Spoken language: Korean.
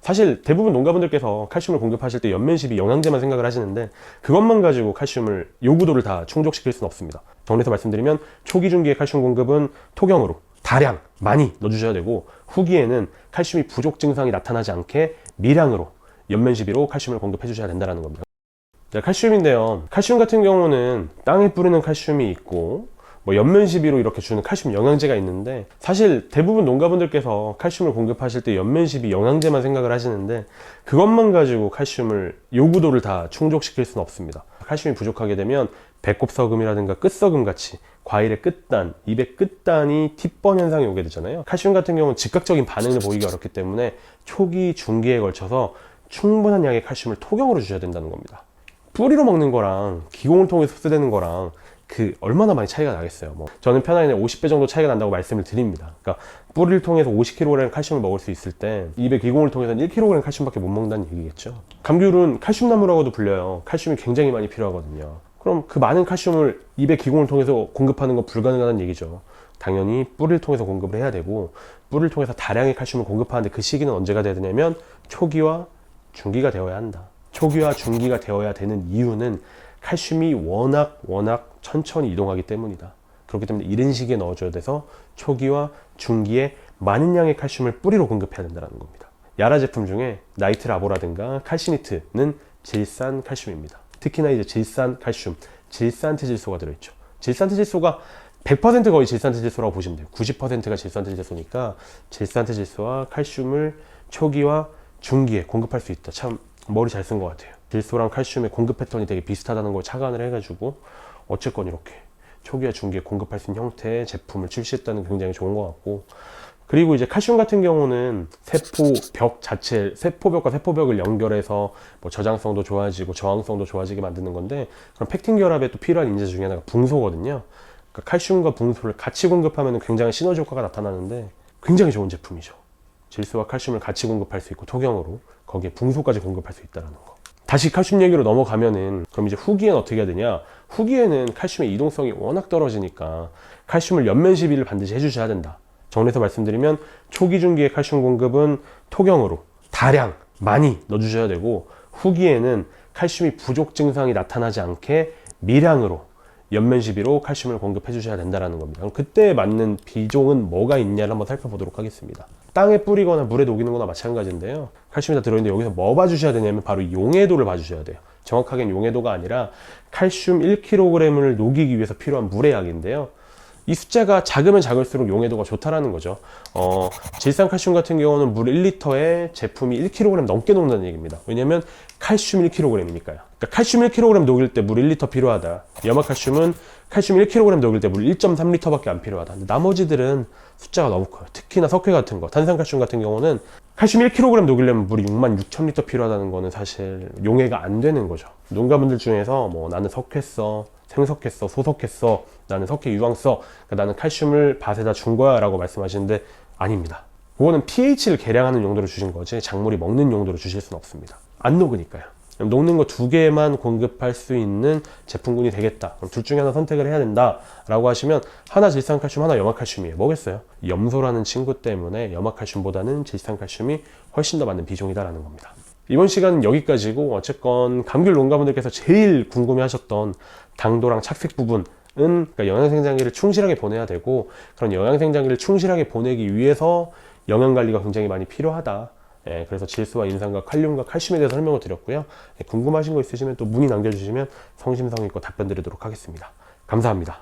사실 대부분 농가분들께서 칼슘을 공급하실 때 연면십이 영양제만 생각을 하시는데 그것만 가지고 칼슘을 요구도를 다 충족시킬 수는 없습니다. 정리해서 말씀드리면 초기 중기의 칼슘 공급은 토경으로 다량 많이 넣어주셔야 되고, 후기에는 칼슘이 부족 증상이 나타나지 않게 미량으로 연면시비로 칼슘을 공급해 주셔야 된다는 겁니다. 자, 칼슘인데요, 칼슘 같은 경우는 땅에 뿌리는 칼슘이 있고 연면시비로 이렇게 주는 칼슘 영양제가 있는데, 사실 대부분 농가분들께서 칼슘을 공급하실 때 연면시비 영양제만 생각을 하시는데 그것만 가지고 칼슘을 요구도를 다 충족시킬 수는 없습니다. 칼슘이 부족하게 되면 배꼽서금이라든가 끝서금 같이 과일의 끝단, 잎의 끝단이 팁번 현상이 오게 되잖아요. 칼슘 같은 경우는 즉각적인 반응을 보이기 어렵기 때문에 초기, 중기에 걸쳐서 충분한 양의 칼슘을 토경으로 주셔야 된다는 겁니다. 뿌리로 먹는 거랑 기공을 통해서 흡수되는 거랑 얼마나 많이 차이가 나겠어요. 저는 편하게 50배 정도 차이가 난다고 말씀을 드립니다. 그러니까 뿌리를 통해서 50kg 칼슘을 먹을 수 있을 때 입의 기공을 통해서는 1kg 칼슘밖에 못 먹는다는 얘기겠죠. 감귤은 칼슘나무라고도 불려요. 칼슘이 굉장히 많이 필요하거든요. 그럼 그 많은 칼슘을 입의 기공을 통해서 공급하는 건 불가능하다는 얘기죠. 당연히 뿌리를 통해서 공급을 해야 되고, 뿌리를 통해서 다량의 칼슘을 공급하는데 그 시기는 언제가 돼야 되냐면 초기와 중기가 되어야 한다. 초기와 중기가 되어야 되는 이유는 칼슘이 워낙 천천히 이동하기 때문이다. 그렇기 때문에 이른 시기에 넣어줘야 돼서 초기와 중기에 많은 양의 칼슘을 뿌리로 공급해야 된다는 겁니다. 야라 제품 중에 나이트라보라든가 칼시니트는 질산 칼슘입니다. 특히나 이제 질산 칼슘, 질산트질소가 들어있죠. 질산트질소가 100% 거의 질산트질소라고 보시면 돼요. 90%가 질산트질소니까 질산트질소와 칼슘을 초기와 중기에 공급할 수 있다. 참 머리 잘 쓴 것 같아요. 질소랑 칼슘의 공급 패턴이 되게 비슷하다는 걸 착안을 해가지고 어쨌건 이렇게 초기와 중기에 공급할 수 있는 형태의 제품을 출시했다는 게 굉장히 좋은 것 같고, 그리고 이제 칼슘 같은 경우는 세포벽 자체, 세포벽과 세포벽을 연결해서 저장성도 좋아지고 저항성도 좋아지게 만드는 건데, 그럼 팩틴 결합에 또 필요한 인제 중에 하나가 붕소거든요. 그러니까 칼슘과 붕소를 같이 공급하면 굉장히 시너지 효과가 나타나는데 굉장히 좋은 제품이죠. 질소와 칼슘을 같이 공급할 수 있고 토경으로 거기에 붕소까지 공급할 수 있다는 거. 다시 칼슘 얘기로 넘어가면은 그럼 이제 후기에는 어떻게 해야 되냐? 후기에는 칼슘의 이동성이 워낙 떨어지니까 칼슘을 연면시비를 반드시 해주셔야 된다. 정리해서 말씀드리면 초기 중기의 칼슘 공급은 토경으로 다량 많이 넣어주셔야 되고, 후기에는 칼슘이 부족 증상이 나타나지 않게 미량으로 연면시비로 칼슘을 공급해 주셔야 된다는 겁니다. 그럼 그때 맞는 비종은 뭐가 있냐를 한번 살펴보도록 하겠습니다. 땅에 뿌리거나 물에 녹이는 거나 마찬가지인데요, 칼슘이 다 들어있는데 여기서 뭐 봐주셔야 되냐면 바로 용해도를 봐주셔야 돼요. 정확하게는 용해도가 아니라 칼슘 1kg을 녹이기 위해서 필요한 물의 양인데요, 이 숫자가 작으면 작을수록 용해도가 좋다라는 거죠. 질산칼슘 같은 경우는 물 1리터에 제품이 1kg 넘게 녹는다는 얘기입니다. 왜냐면 칼슘 1kg이니까요. 그러니까 칼슘 1kg 녹일 때 물 1리터 필요하다. 염화칼슘은 칼슘 1kg 녹일 때 물 1.3리터밖에 안 필요하다. 근데 나머지들은 숫자가 너무 커요. 특히나 석회 같은 거, 탄산칼슘 같은 경우는 칼슘 1kg 녹이려면 물이 66,000리터 필요하다는 거는 사실 용해가 안 되는 거죠. 농가분들 중에서 나는 석회 써, 생석회 써, 소석회 써, 나는 석회 유황 써, 그러니까 나는 칼슘을 밭에다 준 거야 라고 말씀하시는데 아닙니다. 그거는 pH를 계량하는 용도로 주신 거지 작물이 먹는 용도로 주실 수는 없습니다. 안 녹으니까요. 녹는 거 2개만 공급할 수 있는 제품군이 되겠다. 그럼 둘 중에 하나 선택을 해야 된다 라고 하시면 하나 질산칼슘, 하나 염화칼슘이에요. 뭐겠어요? 염소라는 친구 때문에 염화칼슘보다는 질산칼슘이 훨씬 더 맞는 비종이다라는 겁니다. 이번 시간은 여기까지고, 어쨌건 감귤 농가분들께서 제일 궁금해 하셨던 당도랑 착색 부분은 그러니까 영양생장기를 충실하게 보내야 되고, 그런 영양생장기를 충실하게 보내기 위해서 영양관리가 굉장히 많이 필요하다. 그래서 질소와 인산과 칼륨과 칼슘에 대해서 설명을 드렸고요. 궁금하신 거 있으시면 또 문의 남겨주시면 성심성의껏 답변 드리도록 하겠습니다. 감사합니다.